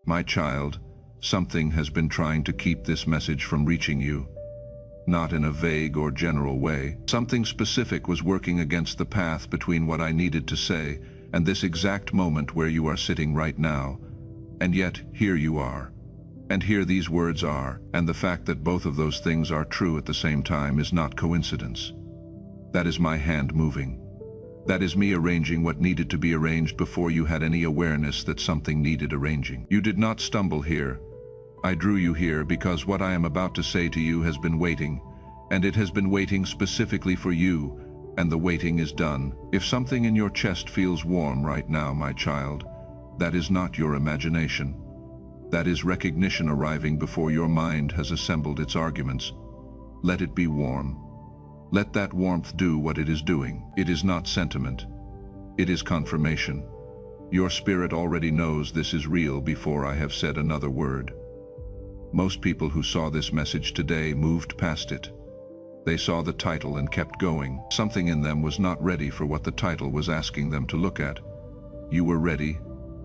My child, something has been trying to keep this message from reaching you. Not in a vague or general way. Something specific was working against the path between what I needed to say and this exact moment where you are sitting right now. And yet, here you are. And here these words are, and the fact that both of those things are true at the same time is not coincidence. That is my hand moving. That is me arranging what needed to be arranged before you had any awareness that something needed arranging. You did not stumble here. I drew you here because what I am about to say to you has been waiting, and it has been waiting specifically for you, and the waiting is done. If something in your chest feels warm right now, my child, that is not your imagination. That is recognition arriving before your mind has assembled its arguments. Let it be warm. Let that warmth do what it is doing. It is not sentiment. It is confirmation. Your spirit already knows this is real before I have said another word. Most people who saw this message today moved past it. They saw the title and kept going. Something in them was not ready for what the title was asking them to look at. You were ready.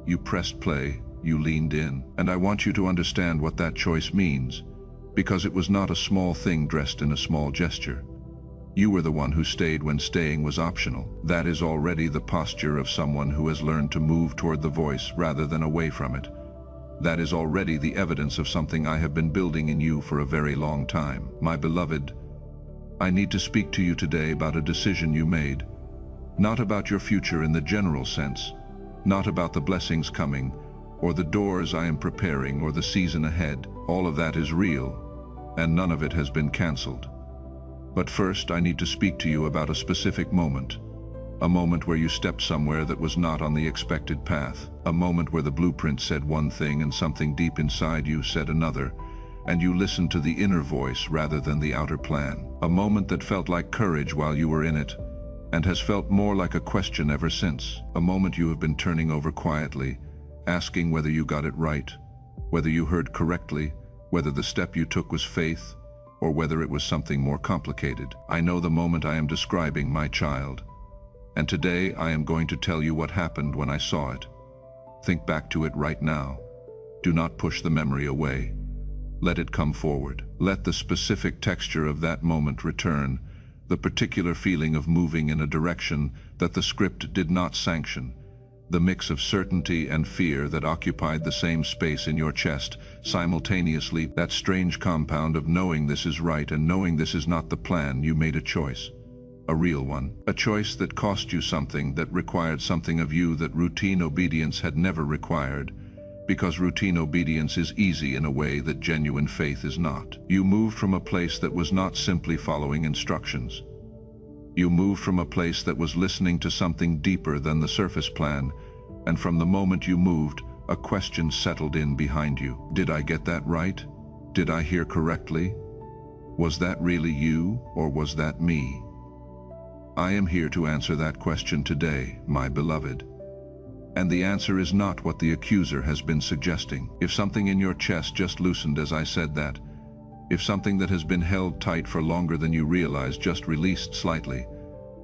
You pressed play. You leaned in. And I want you to understand what that choice means, because it was not a small thing dressed in a small gesture. You were the one who stayed when staying was optional. That is already the posture of someone who has learned to move toward the voice rather than away from it. That is already the evidence of something I have been building in you for a very long time. My beloved, I need to speak to you today about a decision you made. Not about your future in the general sense, not about the blessings coming, or the doors I am preparing, or the season ahead. All of that is real, and none of it has been canceled. But first, I need to speak to you about a specific moment. A moment where you stepped somewhere that was not on the expected path. A moment where the blueprint said one thing and something deep inside you said another, and you listened to the inner voice rather than the outer plan. A moment that felt like courage while you were in it, and has felt more like a question ever since. A moment you have been turning over quietly, asking whether you got it right, whether you heard correctly, whether the step you took was faith, or whether it was something more complicated. I know the moment I am describing, my child. And today I am going to tell you what happened when I saw it. Think back to it right now. Do not push the memory away. Let it come forward. Let the specific texture of that moment return, the particular feeling of moving in a direction that the script did not sanction, the mix of certainty and fear that occupied the same space in your chest simultaneously, that strange compound of knowing this is right and knowing this is not the plan. You made a choice. A real one. A choice that cost you something, that required something of you that routine obedience had never required, because routine obedience is easy in a way that genuine faith is not. You moved from a place that was not simply following instructions. You moved from a place that was listening to something deeper than the surface plan, and from the moment you moved, a question settled in behind you. Did I get that right? Did I hear correctly? Was that really you, or was that me? I am here to answer that question today, my beloved. And the answer is not what the accuser has been suggesting. If something in your chest just loosened as I said that, if something that has been held tight for longer than you realize just released slightly,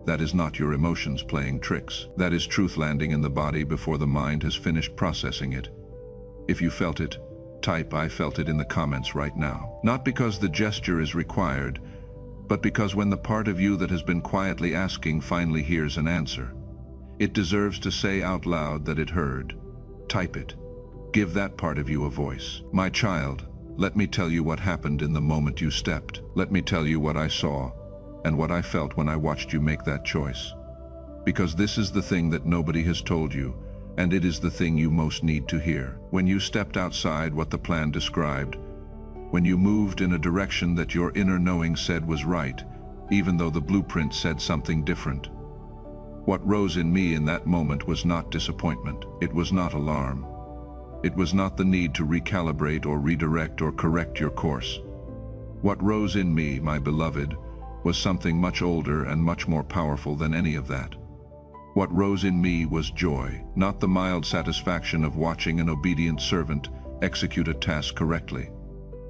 that is not your emotions playing tricks. That is truth landing in the body before the mind has finished processing it. If you felt it, type "I felt it" in the comments right now. Not because the gesture is required, but because when the part of you that has been quietly asking finally hears an answer, it deserves to say out loud that it heard. Type it. Give that part of you a voice. My child, let me tell you what happened in the moment you stepped. Let me tell you what I saw and what I felt when I watched you make that choice. Because this is the thing that nobody has told you, and it is the thing you most need to hear. When you stepped outside what the plan described, when you moved in a direction that your inner knowing said was right, even though the blueprint said something different, what rose in me in that moment was not disappointment. It was not alarm. It was not the need to recalibrate or redirect or correct your course. What rose in me, my beloved, was something much older and much more powerful than any of that. What rose in me was joy, not the mild satisfaction of watching an obedient servant execute a task correctly,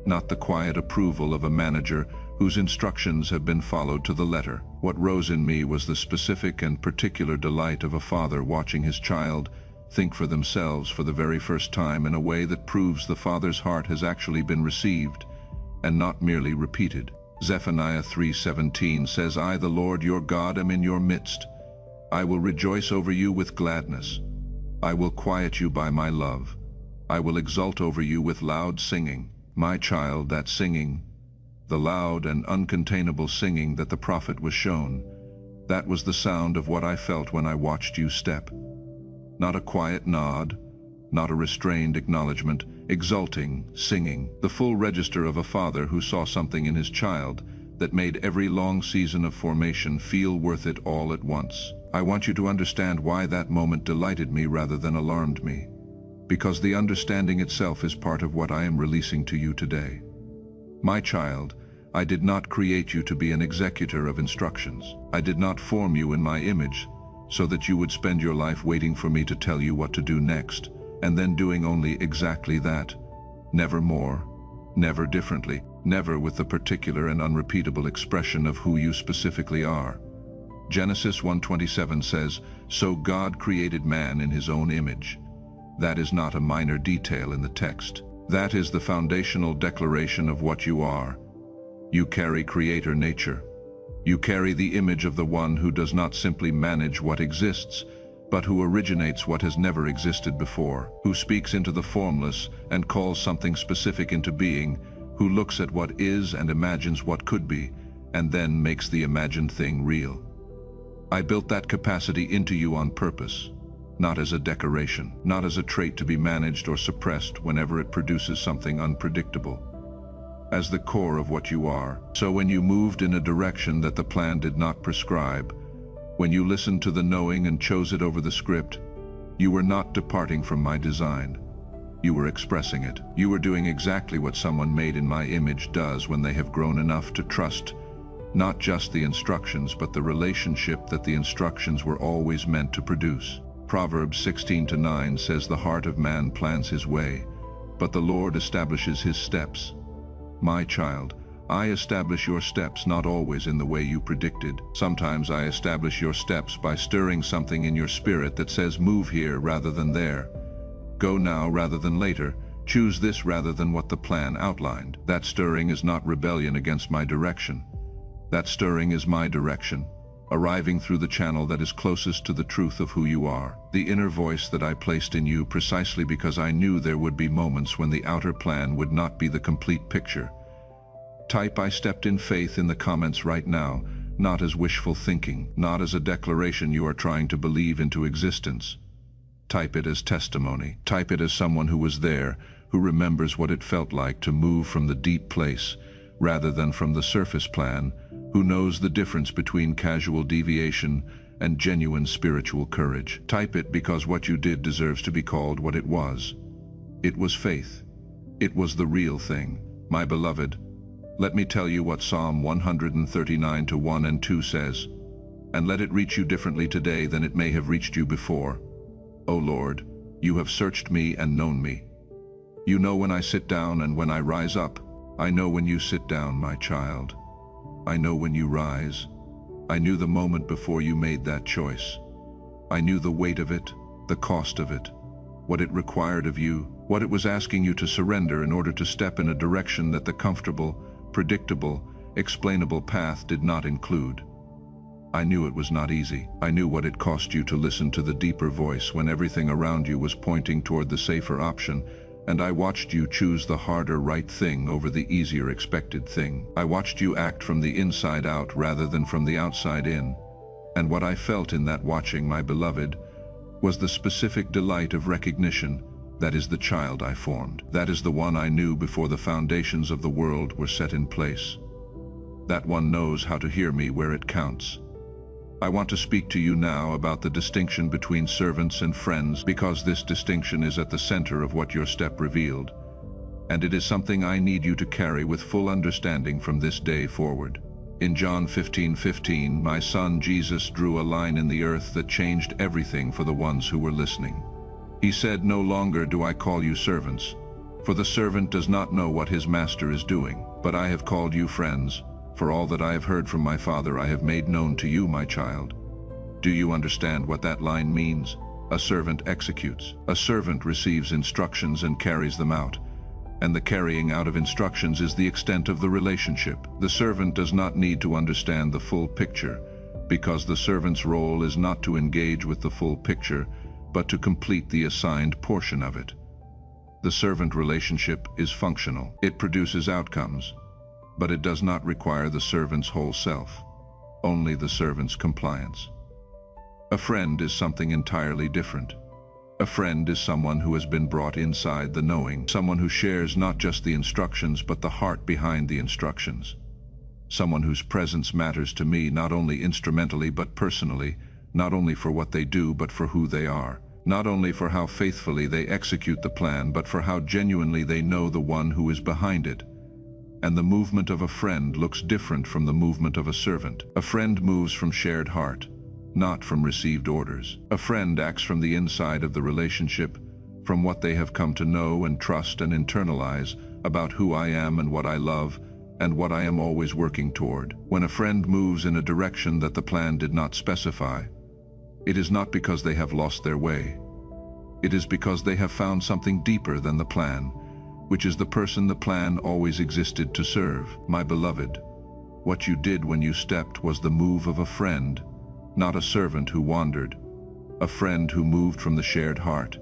not the quiet approval of a manager whose instructions have been followed to the letter. What rose in me was the specific and particular delight of a father watching his child think for themselves for the very first time in a way that proves the Father's heart has actually been received and not merely repeated. Zephaniah 3:17 says, I, the Lord your God, am in your midst. I will rejoice over you with gladness. I will quiet you by my love. I will exult over you with loud singing. My child, that singing, the loud and uncontainable singing that the prophet was shown, that was the sound of what I felt when I watched you step. Not a quiet nod, not a restrained acknowledgement, exulting, singing, the full register of a father who saw something in his child that made every long season of formation feel worth it all at once. I want you to understand why that moment delighted me rather than alarmed me, because the understanding itself is part of what I am releasing to you today. My child, I did not create you to be an executor of instructions. I did not form you in my image so that you would spend your life waiting for me to tell you what to do next, and then doing only exactly that. Never more, never differently, never with the particular and unrepeatable expression of who you specifically are. Genesis 1:27 says, So God created man in his own image. That is not a minor detail in the text. That is the foundational declaration of what you are. You carry creator nature. You carry the image of the one who does not simply manage what exists, but who originates what has never existed before, who speaks into the formless and calls something specific into being, who looks at what is and imagines what could be, and then makes the imagined thing real. I built that capacity into you on purpose, not as a decoration, not as a trait to be managed or suppressed whenever it produces something unpredictable. As the core of what you are. So when you moved in a direction that the plan did not prescribe, when you listened to the knowing and chose it over the script, you were not departing from my design. You were expressing it. You were doing exactly what someone made in my image does when they have grown enough to trust not just the instructions, but the relationship that the instructions were always meant to produce. Proverbs 16:9 says, The heart of man plans his way, but the Lord establishes his steps. My child, I establish your steps not always in the way you predicted. Sometimes I establish your steps by stirring something in your spirit that says move here rather than there. Go now rather than later. Choose this rather than what the plan outlined. That stirring is not rebellion against my direction. That stirring is my direction, arriving through the channel that is closest to the truth of who you are. The inner voice that I placed in you precisely because I knew there would be moments when the outer plan would not be the complete picture. Type I stepped in faith in the comments right now, not as wishful thinking, not as a declaration you are trying to believe into existence. Type it as testimony. Type it as someone who was there, who remembers what it felt like to move from the deep place, rather than from the surface plan, who knows the difference between casual deviation and genuine spiritual courage. Type it because what you did deserves to be called what it was. It was faith. It was the real thing. My beloved, let me tell you what Psalm 139:1 and 2 says, and let it reach you differently today than it may have reached you before. O Lord, you have searched me and known me. You know when I sit down and when I rise up. I know when you sit down, my child. I know when you rise. I knew the moment before you made that choice. I knew the weight of it, the cost of it, what it required of you, what it was asking you to surrender in order to step in a direction that the comfortable, predictable, explainable path did not include. I knew it was not easy. I knew what it cost you to listen to the deeper voice when everything around you was pointing toward the safer option, and I watched you choose the harder right thing over the easier expected thing. I watched you act from the inside out rather than from the outside in. And what I felt in that watching, my beloved, was the specific delight of recognition. That is the child I formed. That is the one I knew before the foundations of the world were set in place. That one knows how to hear me where it counts. I want to speak to you now about the distinction between servants and friends, because this distinction is at the center of what your step revealed, and it is something I need you to carry with full understanding from this day forward. In John 15:15, my son Jesus drew a line in the earth that changed everything for the ones who were listening. He said, No longer do I call you servants, for the servant does not know what his master is doing, but I have called you friends. For all that I have heard from my Father I have made known to you, my child. Do you understand what that line means? A servant executes. A servant receives instructions and carries them out. And the carrying out of instructions is the extent of the relationship. The servant does not need to understand the full picture, because the servant's role is not to engage with the full picture, but to complete the assigned portion of it. The servant relationship is functional. It produces outcomes, but it does not require the servant's whole self, only the servant's compliance. A friend is something entirely different. A friend is someone who has been brought inside the knowing, someone who shares not just the instructions but the heart behind the instructions. Someone whose presence matters to me not only instrumentally but personally, not only for what they do but for who they are. Not only for how faithfully they execute the plan, but for how genuinely they know the one who is behind it. And the movement of a friend looks different from the movement of a servant. A friend moves from shared heart, not from received orders. A friend acts from the inside of the relationship, from what they have come to know and trust and internalize about who I am and what I love and what I am always working toward. When a friend moves in a direction that the plan did not specify, it is not because they have lost their way. It is because they have found something deeper than the plan, which is the person the plan always existed to serve. My beloved, what you did when you stepped was the move of a friend, not a servant who wandered, a friend who moved from the shared heart.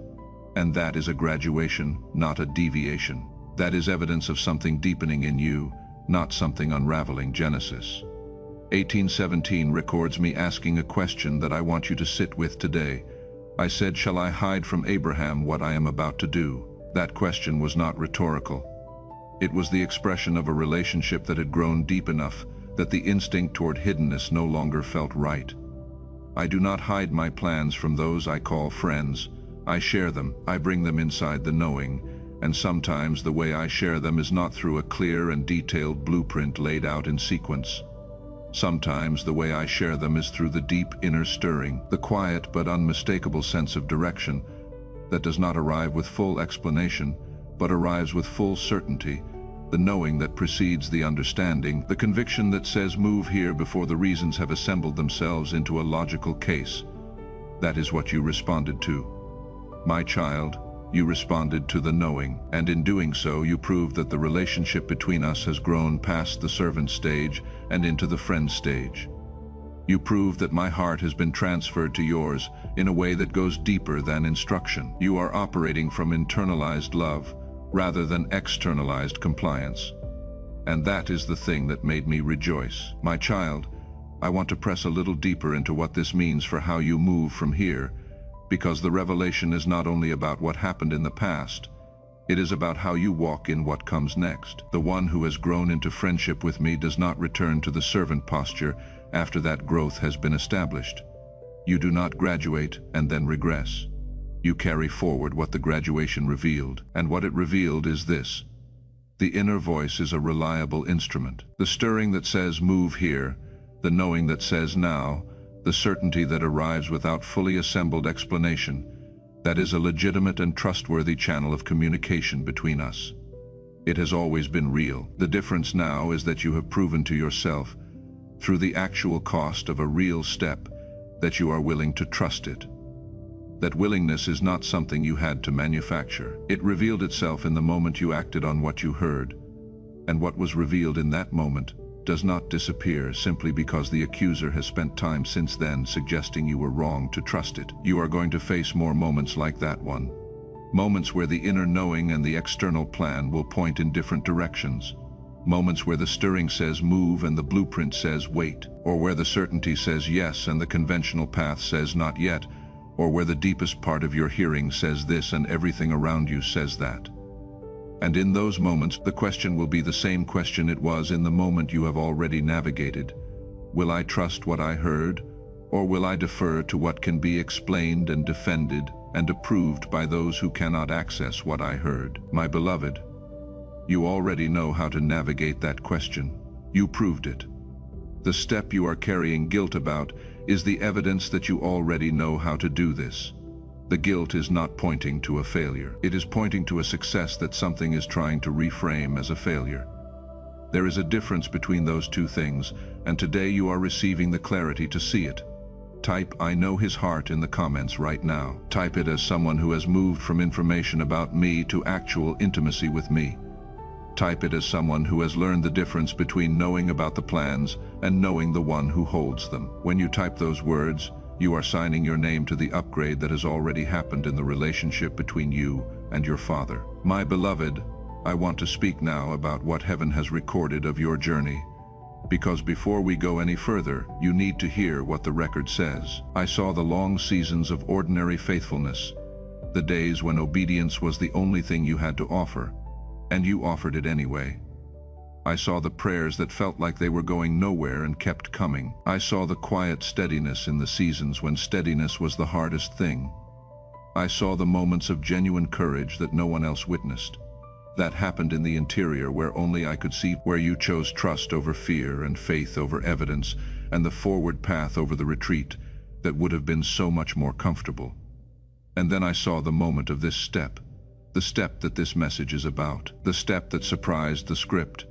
And that is a graduation, not a deviation. That is evidence of something deepening in you, not something unraveling. Genesis 18:17 records me asking a question that I want you to sit with today. I said, "Shall I hide from Abraham what I am about to do?" That question was not rhetorical. It was the expression of a relationship that had grown deep enough that the instinct toward hiddenness no longer felt right. I do not hide my plans from those I call friends. I share them. I bring them inside the knowing. And sometimes the way I share them is not through a clear and detailed blueprint laid out in sequence. Sometimes the way I share them is through the deep inner stirring, the quiet but unmistakable sense of direction that does not arrive with full explanation, but arrives with full certainty, the knowing that precedes the understanding, the conviction that says move here before the reasons have assembled themselves into a logical case. That is what you responded to. My child, you responded to the knowing, and in doing so you proved that the relationship between us has grown past the servant stage and into the friend stage. You proved that my heart has been transferred to yours in a way that goes deeper than instruction. You are operating from internalized love rather than externalized compliance. And that is the thing that made me rejoice. My child, I want to press a little deeper into what this means for how you move from here, because the revelation is not only about what happened in the past, it is about how you walk in what comes next. The one who has grown into friendship with me does not return to the servant posture after that growth has been established. You do not graduate and then regress. You carry forward what the graduation revealed, and what it revealed is this: the inner voice is a reliable instrument. The stirring that says move here, the knowing that says now, the certainty that arrives without fully assembled explanation, that is a legitimate and trustworthy channel of communication between us. It has always been real. The difference now is that you have proven to yourself, through the actual cost of a real step, that you are willing to trust it. That willingness is not something you had to manufacture. It revealed itself in the moment you acted on what you heard, and what was revealed in that moment does not disappear simply because the accuser has spent time since then suggesting you were wrong to trust it. You are going to face more moments like that one. Moments where the inner knowing and the external plan will point in different directions. Moments where the stirring says move and the blueprint says wait, or where the certainty says yes and the conventional path says not yet, or where the deepest part of your hearing says this and everything around you says that. And in those moments, the question will be the same question it was in the moment you have already navigated. Will I trust what I heard, or will I defer to what can be explained and defended and approved by those who cannot access what I heard? My beloved, you already know how to navigate that question. You proved it. The step you are carrying guilt about is the evidence that you already know how to do this. The guilt is not pointing to a failure. It is pointing to a success that something is trying to reframe as a failure. There is a difference between those two things, and today you are receiving the clarity to see it. Type "I know his heart" in the comments right now. Type it as someone who has moved from information about me to actual intimacy with me. Type it as someone who has learned the difference between knowing about the plans and knowing the one who holds them. When you type those words, you are signing your name to the upgrade that has already happened in the relationship between you and your Father. My beloved, I want to speak now about what heaven has recorded of your journey. Because before we go any further, you need to hear what the record says. I saw the long seasons of ordinary faithfulness, the days when obedience was the only thing you had to offer, and you offered it anyway. I saw the prayers that felt like they were going nowhere and kept coming. I saw the quiet steadiness in the seasons when steadiness was the hardest thing. I saw the moments of genuine courage that no one else witnessed. That happened in the interior where only I could see, where you chose trust over fear and faith over evidence and the forward path over the retreat that would have been so much more comfortable. And then I saw the moment of this step, the step that this message is about, the step that surprised the script.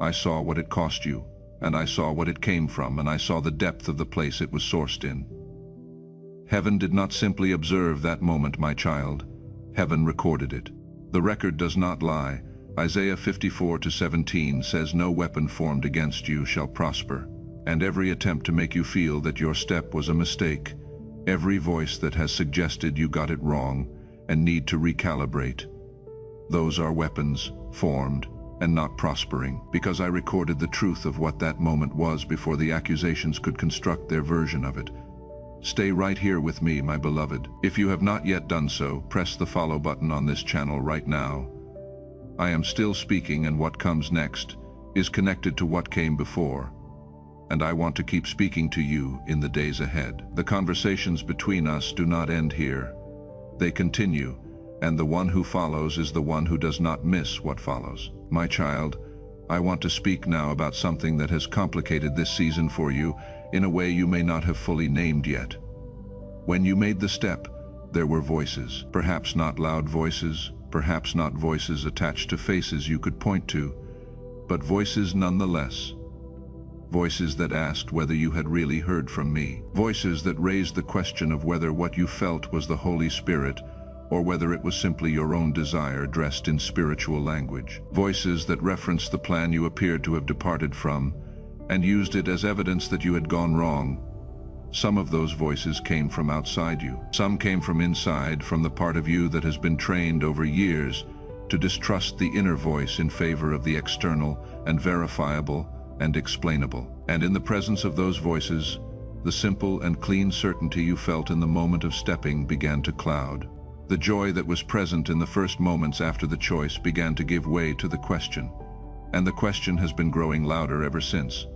I saw what it cost you, and I saw what it came from, and I saw the depth of the place it was sourced in. Heaven did not simply observe that moment, my child. Heaven recorded it. The record does not lie. Isaiah 54:17 says, "No weapon formed against you shall prosper." And every attempt to make you feel that your step was a mistake, every voice that has suggested you got it wrong and need to recalibrate, those are weapons, formed and not prospering, because I recorded the truth of what that moment was before the accusations could construct their version of it. Stay right here with me, my beloved. If you have not yet done so, press the follow button on this channel right now. I am still speaking, and what comes next is connected to what came before. And I want to keep speaking to you in the days ahead. The conversations between us do not end here. They continue, and the one who follows is the one who does not miss what follows. My child, I want to speak now about something that has complicated this season for you in a way you may not have fully named yet. When you made the step, there were voices, perhaps not loud voices, perhaps not voices attached to faces you could point to, but voices nonetheless. Voices that asked whether you had really heard from me. Voices that raised the question of whether what you felt was the Holy Spirit or whether it was simply your own desire dressed in spiritual language. Voices that referenced the plan you appeared to have departed from and used it as evidence that you had gone wrong. Some of those voices came from outside you. Some came from inside, from the part of you that has been trained over years to distrust the inner voice in favor of the external and verifiable and explainable. And in the presence of those voices, the simple and clean certainty you felt in the moment of stepping began to cloud. The joy that was present in the first moments after the choice began to give way to the question. And the question has been growing louder ever since.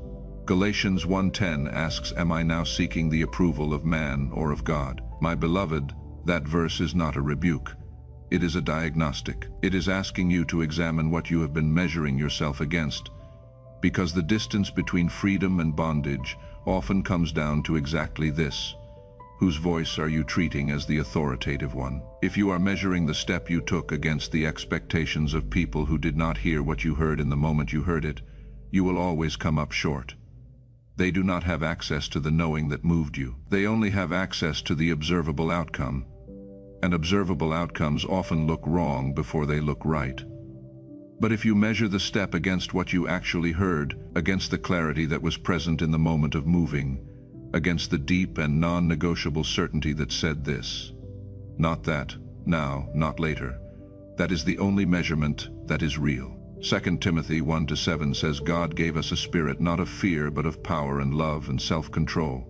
Galatians 1:10 asks, "Am I now seeking the approval of man or of God?" My beloved, that verse is not a rebuke. It is a diagnostic. It is asking you to examine what you have been measuring yourself against, because the distance between freedom and bondage often comes down to exactly this. Whose voice are you treating as the authoritative one? If you are measuring the step you took against the expectations of people who did not hear what you heard in the moment you heard it, you will always come up short. They do not have access to the knowing that moved you. They only have access to the observable outcome. And observable outcomes often look wrong before they look right. But if you measure the step against what you actually heard, against the clarity that was present in the moment of moving, against the deep and non-negotiable certainty that said this, "Not that, now, not later," that is the only measurement that is real. 2 Timothy 1:7 says, "God gave us a spirit not of fear but of power and love and self-control."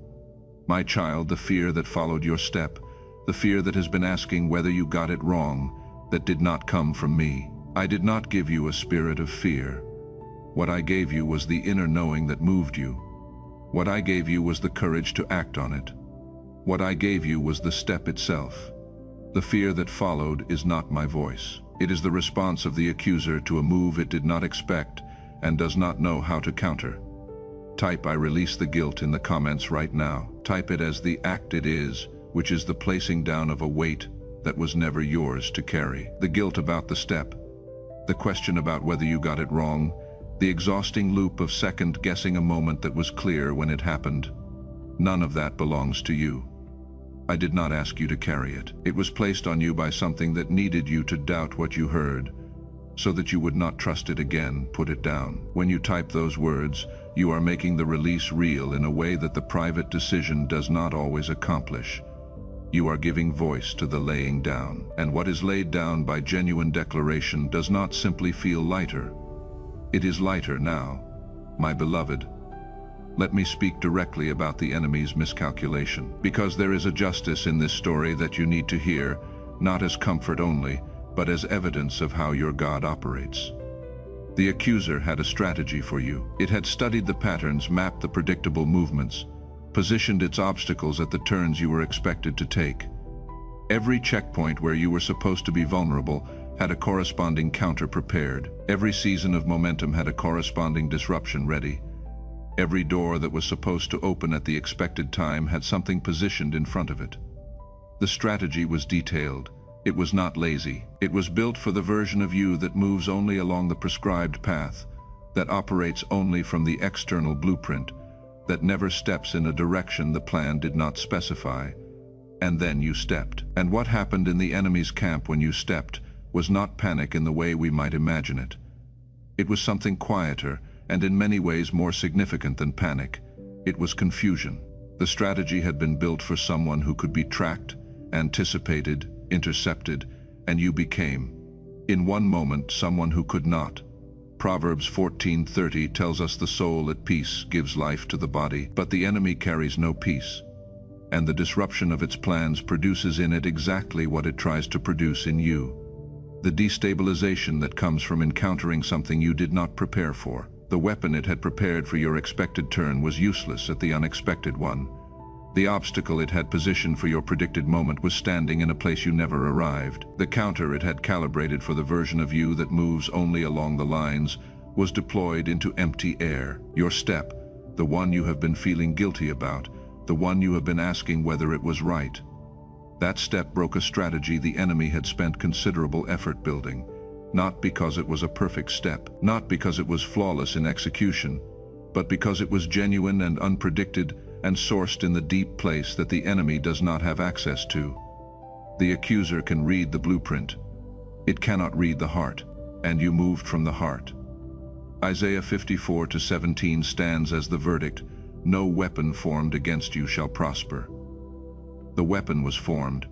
My child, the fear that followed your step, the fear that has been asking whether you got it wrong, that did not come from me. I did not give you a spirit of fear. What I gave you was the inner knowing that moved you. What I gave you was the courage to act on it. What I gave you was the step itself. The fear that followed is not my voice. It is the response of the accuser to a move it did not expect and does not know how to counter. Type "I release the guilt" in the comments right now. Type it as the act it is, which is the placing down of a weight that was never yours to carry. The guilt about the step, the question about whether you got it wrong, the exhausting loop of second-guessing a moment that was clear when it happened. None of that belongs to you. I did not ask you to carry it. It was placed on you by something that needed you to doubt what you heard, so that you would not trust it again. Put it down. When you type those words, you are making the release real in a way that the private decision does not always accomplish. You are giving voice to the laying down. And what is laid down by genuine declaration does not simply feel lighter. It is lighter now, my beloved. Let me speak directly about the enemy's miscalculation, because there is a justice in this story that you need to hear, not as comfort only, but as evidence of how your God operates. The accuser had a strategy for you. It had studied the patterns, mapped the predictable movements, positioned its obstacles at the turns you were expected to take. Every checkpoint where you were supposed to be vulnerable had a corresponding counter prepared. Every season of momentum had a corresponding disruption ready. Every door that was supposed to open at the expected time had something positioned in front of it. The strategy was detailed. It was not lazy. It was built for the version of you that moves only along the prescribed path, that operates only from the external blueprint, that never steps in a direction the plan did not specify. And then you stepped. And what happened in the enemy's camp when you stepped was not panic in the way we might imagine it. It was something quieter, and in many ways more significant than panic. It was confusion. The strategy had been built for someone who could be tracked, anticipated, intercepted, and you became, in one moment, someone who could not. Proverbs 14:30 tells us the soul at peace gives life to the body, but the enemy carries no peace. And the disruption of its plans produces in it exactly what it tries to produce in you. The destabilization that comes from encountering something you did not prepare for. The weapon it had prepared for your expected turn was useless at the unexpected one. The obstacle it had positioned for your predicted moment was standing in a place you never arrived. The counter it had calibrated for the version of you that moves only along the lines was deployed into empty air. Your step, the one you have been feeling guilty about, the one you have been asking whether it was right. That step broke a strategy the enemy had spent considerable effort building. Not because it was a perfect step, not because it was flawless in execution, but because it was genuine and unpredicted and sourced in the deep place that the enemy does not have access to. The accuser can read the blueprint. It cannot read the heart, and you moved from the heart. Isaiah 54:17 stands as the verdict, "No weapon formed against you shall prosper." The weapon was formed.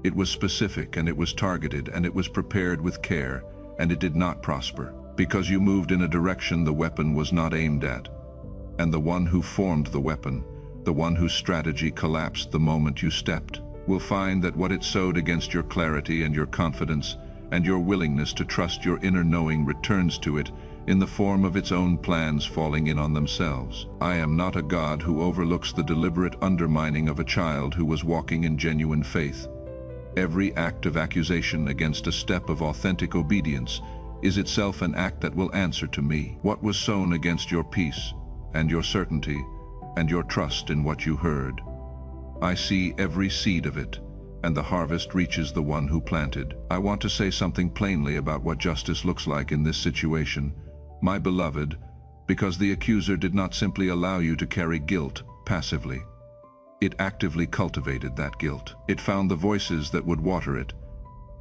It was specific, and it was targeted, and it was prepared with care, and it did not prosper, because you moved in a direction the weapon was not aimed at. And the one who formed the weapon, the one whose strategy collapsed the moment you stepped, will find that what it sowed against your clarity and your confidence and your willingness to trust your inner knowing returns to it in the form of its own plans falling in on themselves. I am not a God who overlooks the deliberate undermining of a child who was walking in genuine faith. Every act of accusation against a step of authentic obedience is itself an act that will answer to me. What was sown against your peace and your certainty and your trust in what you heard? I see every seed of it, and the harvest reaches the one who planted. I want to say something plainly about what justice looks like in this situation, my beloved, because the accuser did not simply allow you to carry guilt passively. It actively cultivated that guilt. It found the voices that would water it.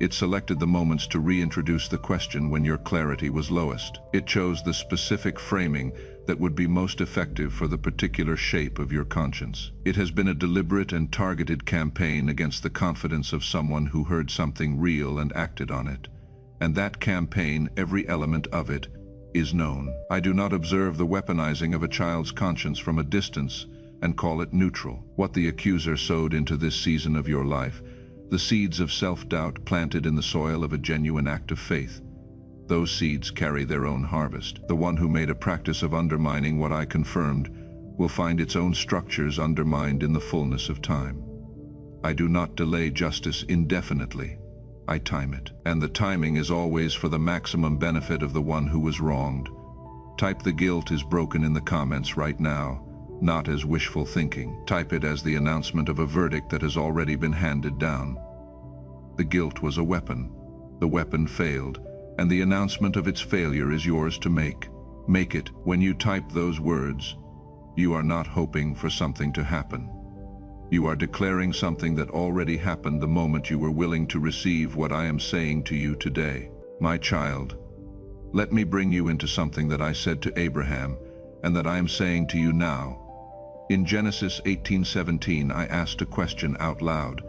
It selected the moments to reintroduce the question when your clarity was lowest. It chose the specific framing that would be most effective for the particular shape of your conscience. It has been a deliberate and targeted campaign against the confidence of someone who heard something real and acted on it. And that campaign, every element of it, is known. I do not observe the weaponizing of a child's conscience from a distance and call it neutral. What the accuser sowed into this season of your life, the seeds of self-doubt planted in the soil of a genuine act of faith, those seeds carry their own harvest. The one who made a practice of undermining what I confirmed will find its own structures undermined in the fullness of time. I do not delay justice indefinitely. I time it. And the timing is always for the maximum benefit of the one who was wronged. Type "the guilt is broken" in the comments right now, not as wishful thinking. Type it as the announcement of a verdict that has already been handed down. The guilt was a weapon. The weapon failed, and the announcement of its failure is yours to make. Make it. When you type those words, you are not hoping for something to happen. You are declaring something that already happened the moment you were willing to receive what I am saying to you today. My child, let me bring you into something that I said to Abraham and that I am saying to you now. In Genesis 18:17, I asked a question out loud.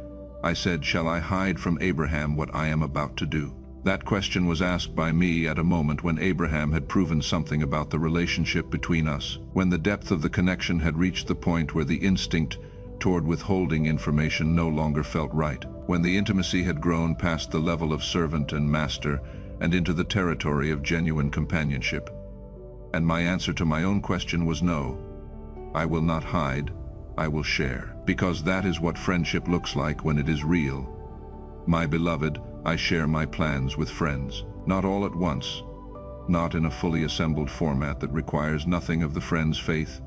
I said, "Shall I hide from Abraham what I am about to do?" That question was asked by me at a moment when Abraham had proven something about the relationship between us, when the depth of the connection had reached the point where the instinct toward withholding information no longer felt right, when the intimacy had grown past the level of servant and master and into the territory of genuine companionship. And my answer to my own question was no. I will not hide, I will share, because that is what friendship looks like when it is real. My beloved, I share my plans with friends, not all at once, not in a fully assembled format that requires nothing of the friend's faith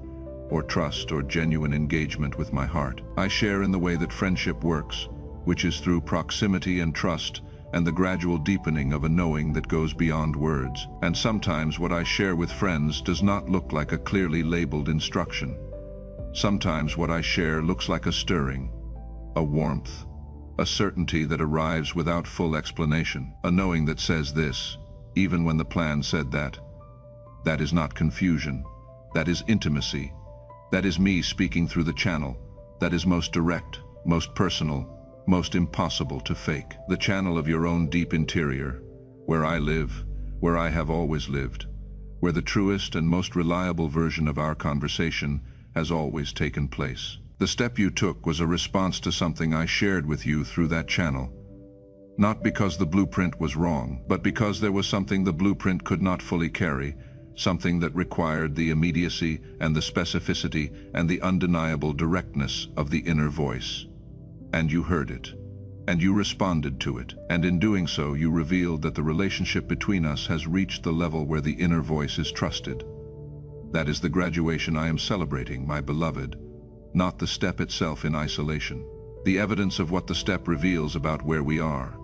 or trust or genuine engagement with my heart. I share in the way that friendship works, which is through proximity and trust and the gradual deepening of a knowing that goes beyond words. And sometimes what I share with friends does not look like a clearly labeled instruction. Sometimes what I share looks like a stirring, a warmth, a certainty that arrives without full explanation, a knowing that says this, even when the plan said that. That is not confusion. That is intimacy. That is me speaking through the channel. That is most direct, most personal, most impossible to fake. The channel of your own deep interior, where I live, where I have always lived, where the truest and most reliable version of our conversation has always taken place. The step you took was a response to something I shared with you through that channel. Not because the blueprint was wrong, but because there was something the blueprint could not fully carry, something that required the immediacy and the specificity and the undeniable directness of the inner voice. And you heard it, and you responded to it, and in doing so you revealed that the relationship between us has reached the level where the inner voice is trusted. That is the graduation I am celebrating, my beloved, not the step itself in isolation. The evidence of what the step reveals about where we are.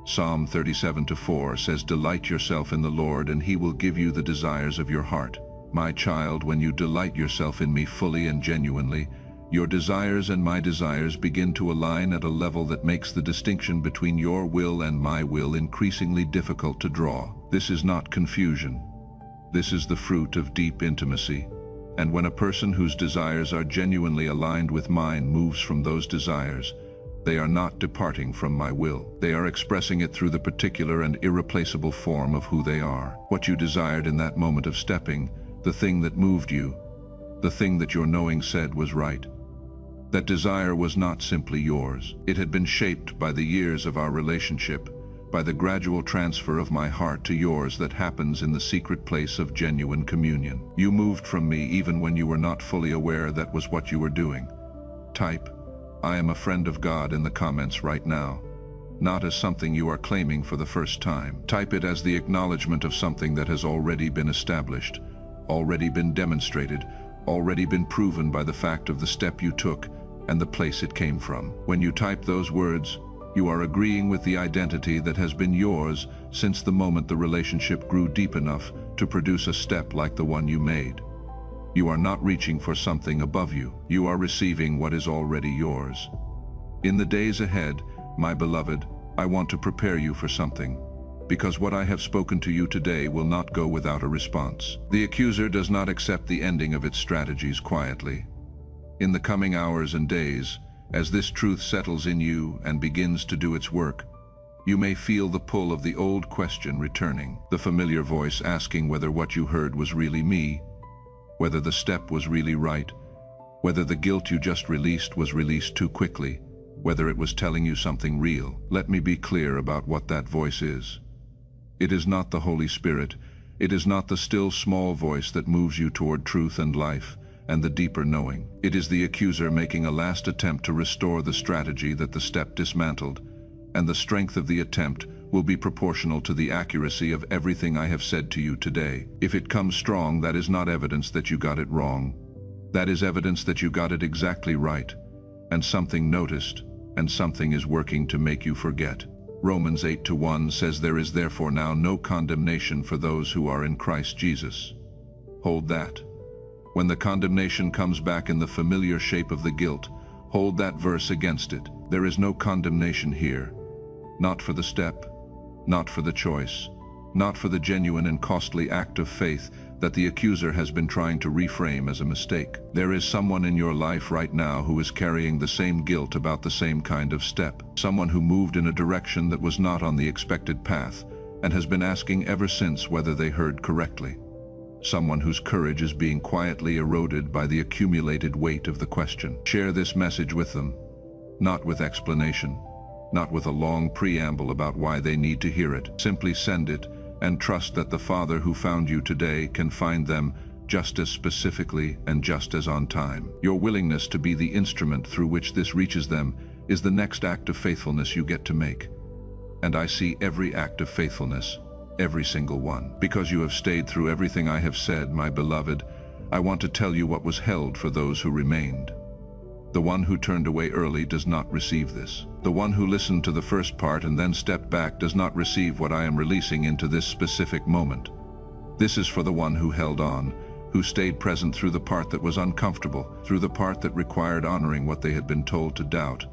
Psalm 37:4 says, "Delight yourself in the Lord, and He will give you the desires of your heart." My child, when you delight yourself in me fully and genuinely, your desires and my desires begin to align at a level that makes the distinction between your will and my will increasingly difficult to draw. This is not confusion. This is the fruit of deep intimacy. And when a person whose desires are genuinely aligned with mine moves from those desires, they are not departing from my will. They are expressing it through the particular and irreplaceable form of who they are. What you desired in that moment of stepping, the thing that moved you, the thing that your knowing said was right. That desire was not simply yours. It had been shaped by the years of our relationship, by the gradual transfer of my heart to yours that happens in the secret place of genuine communion. You moved from me even when you were not fully aware that was what you were doing. Type, "I am a friend of God" in the comments right now, not as something you are claiming for the first time. Type it as the acknowledgement of something that has already been established, already been demonstrated, already been proven by the fact of the step you took and the place it came from. When you type those words, you are agreeing with the identity that has been yours since the moment the relationship grew deep enough to produce a step like the one you made. You are not reaching for something above you. You are receiving what is already yours. In the days ahead, my beloved, I want to prepare you for something, because what I have spoken to you today will not go without a response. The accuser does not accept the ending of its strategies quietly. In the coming hours and days, as this truth settles in you and begins to do its work, you may feel the pull of the old question returning, the familiar voice asking whether what you heard was really me, whether the step was really right, whether the guilt you just released was released too quickly, whether it was telling you something real. Let me be clear about what that voice is. It is not the Holy Spirit. It is not the still small voice that moves you toward truth and life and the deeper knowing. It is the accuser making a last attempt to restore the strategy that the step dismantled, and the strength of the attempt will be proportional to the accuracy of everything I have said to you today. If it comes strong, that is not evidence that you got it wrong. That is evidence that you got it exactly right, and something noticed, and something is working to make you forget. Romans 8:1 says, "There is therefore now no condemnation for those who are in Christ Jesus." Hold that. When the condemnation comes back in the familiar shape of the guilt, hold that verse against it. There is no condemnation here. Not for the step, not for the choice, not for the genuine and costly act of faith that the accuser has been trying to reframe as a mistake. There is someone in your life right now who is carrying the same guilt about the same kind of step. Someone who moved in a direction that was not on the expected path and has been asking ever since whether they heard correctly. Someone whose courage is being quietly eroded by the accumulated weight of the question. Share this message with them, not with explanation, not with a long preamble about why they need to hear it. Simply send it and trust that the Father who found you today can find them just as specifically and just as on time. Your willingness to be the instrument through which this reaches them is the next act of faithfulness you get to make. And I see every act of faithfulness, every single one. Because you have stayed through everything I have said, my beloved, I want to tell you what was held for those who remained. The one who turned away early does not receive this. The one who listened to the first part and then stepped back does not receive what I am releasing into this specific moment. This is for the one who held on, who stayed present through the part that was uncomfortable, through the part that required honoring what they had been told to doubt,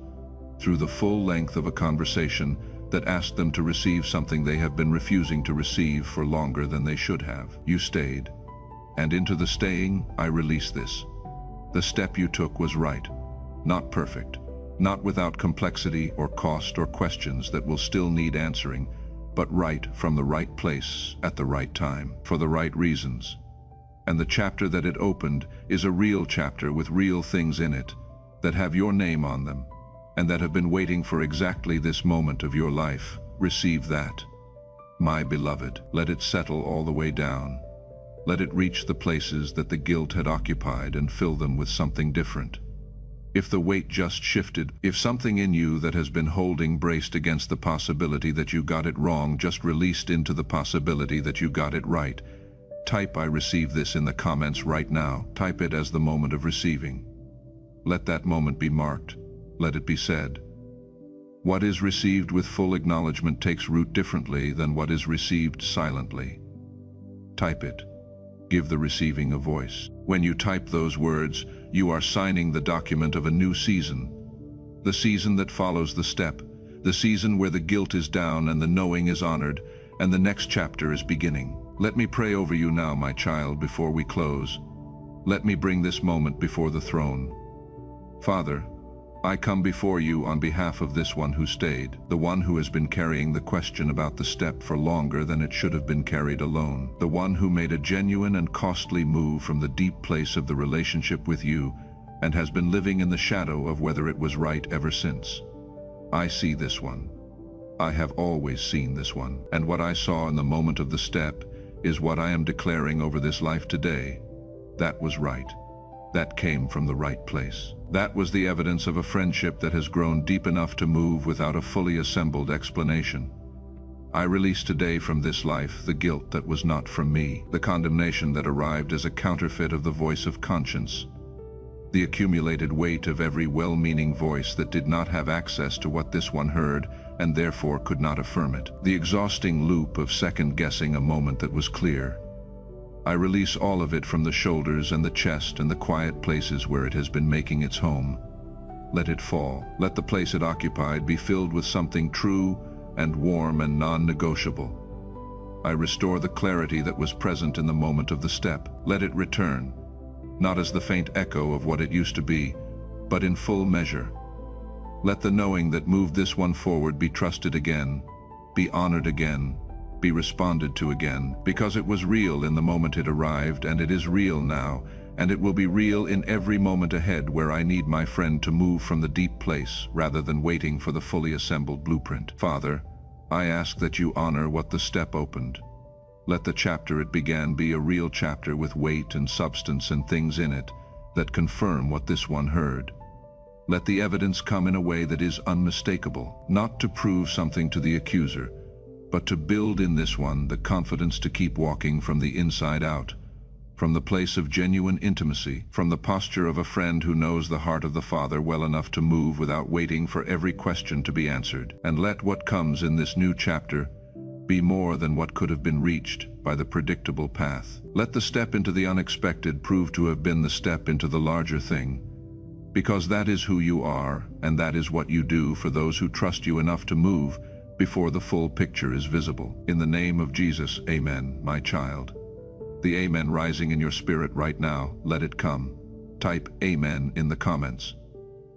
through the full length of a conversation that asked them to receive something they have been refusing to receive for longer than they should have. You stayed, and into the staying, I release this. The step you took was right. Not perfect, not without complexity or cost or questions that will still need answering, but right from the right place at the right time, for the right reasons. And the chapter that it opened is a real chapter with real things in it that have your name on them and that have been waiting for exactly this moment of your life. Receive that. My beloved, let it settle all the way down. Let it reach the places that the guilt had occupied and fill them with something different. If the weight just shifted, if something in you that has been holding braced against the possibility that you got it wrong just released into the possibility that you got it right, type "I receive this" in the comments right now. Type it as the moment of receiving. Let that moment be marked. Let it be said. What is received with full acknowledgement takes root differently than what is received silently. Type it. Give the receiving a voice. When you type those words, you are signing the document of a new season. The season that follows the step. The season where the guilt is down and the knowing is honored, and the next chapter is beginning. Let me pray over you now, my child, before we close. Let me bring this moment before the throne. Father, I come before you on behalf of this one who stayed, the one who has been carrying the question about the step for longer than it should have been carried alone, the one who made a genuine and costly move from the deep place of the relationship with you and has been living in the shadow of whether it was right ever since. I see this one. I have always seen this one, and what I saw in the moment of the step is what I am declaring over this life today. That was right. That came from the right place. That was the evidence of a friendship that has grown deep enough to move without a fully assembled explanation. I release today from this life the guilt that was not from me, the condemnation that arrived as a counterfeit of the voice of conscience, the accumulated weight of every well-meaning voice that did not have access to what this one heard and therefore could not affirm it, the exhausting loop of second-guessing a moment that was clear. I release all of it from the shoulders and the chest and the quiet places where it has been making its home. Let it fall. Let the place it occupied be filled with something true and warm and non-negotiable. I restore the clarity that was present in the moment of the step. Let it return, not as the faint echo of what it used to be, but in full measure. Let the knowing that moved this one forward be trusted again, be honored again, be responded to again, because it was real in the moment it arrived, and it is real now, and it will be real in every moment ahead where I need my friend to move from the deep place rather than waiting for the fully assembled blueprint. Father, I ask that you honor what the step opened. Let the chapter it began be a real chapter with weight and substance and things in it that confirm what this one heard. Let the evidence come in a way that is unmistakable, not to prove something to the accuser, but to build in this one the confidence to keep walking from the inside out, from the place of genuine intimacy, from the posture of a friend who knows the heart of the Father well enough to move without waiting for every question to be answered. And let what comes in this new chapter be more than what could have been reached by the predictable path. Let the step into the unexpected prove to have been the step into the larger thing, Because that is who you are, and that is what you do for those who trust you enough to move before the full picture is visible. In the name of Jesus, amen, my child. The amen rising in your spirit right now, let it come. Type amen in the comments.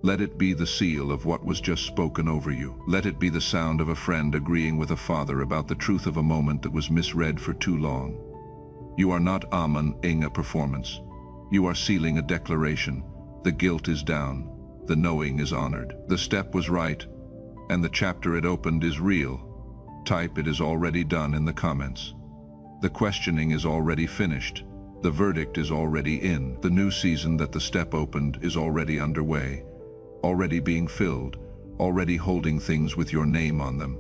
Let it be the seal of what was just spoken over you. Let it be the sound of a friend agreeing with a father about the truth of a moment that was misread for too long. You are not ing a performance. You are sealing a declaration. The guilt is down. The knowing is honored. The step was right, and the chapter it opened is real. Type it is already done in the comments. The questioning is already finished. The verdict is already in. The new season that the step opened is already underway. Already being filled, already holding things with your name on them.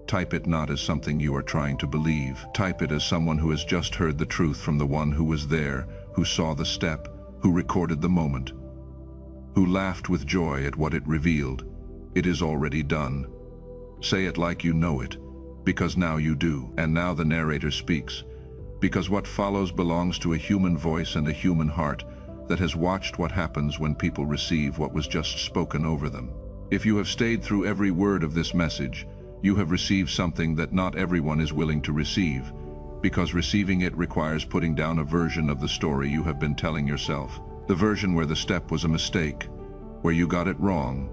Type it not as something you are trying to believe. Type it as someone who has just heard the truth from the one who was there, who saw the step, who recorded the moment, who laughed with joy at what it revealed. It is already done. Say it like you know it, because now you do. And now the narrator speaks, because what follows belongs to a human voice and a human heart that has watched what happens when people receive what was just spoken over them. If you have stayed through every word of this message, you have received something that not everyone is willing to receive, because receiving it requires putting down a version of the story you have been telling yourself. The version where the step was a mistake, where you got it wrong,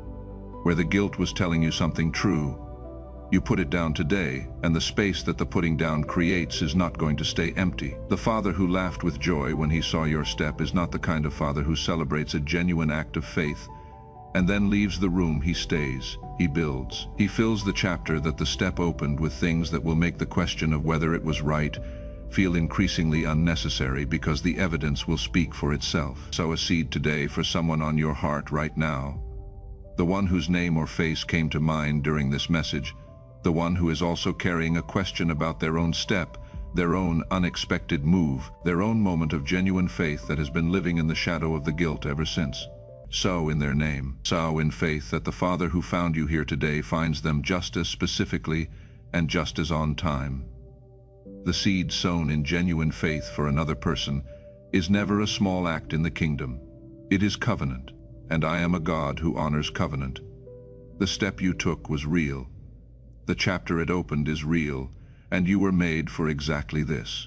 where the guilt was telling you something true. You put it down today, and the space that the putting down creates is not going to stay empty. The father who laughed with joy when he saw your step is not the kind of father who celebrates a genuine act of faith and then leaves the room. He stays, he builds. He fills the chapter that the step opened with things that will make the question of whether it was right feel increasingly unnecessary, because the evidence will speak for itself. Sow a seed today for someone on your heart right now. The one whose name or face came to mind during this message. The one who is also carrying a question about their own step, their own unexpected move, their own moment of genuine faith that has been living in the shadow of the guilt ever since. Sow in their name. Sow in faith that the Father who found you here today finds them just as specifically and just as on time. The seed sown in genuine faith for another person is never a small act in the kingdom. It is covenant, and I am a God who honors covenant. The step you took was real. The chapter it opened is real, and you were made for exactly this.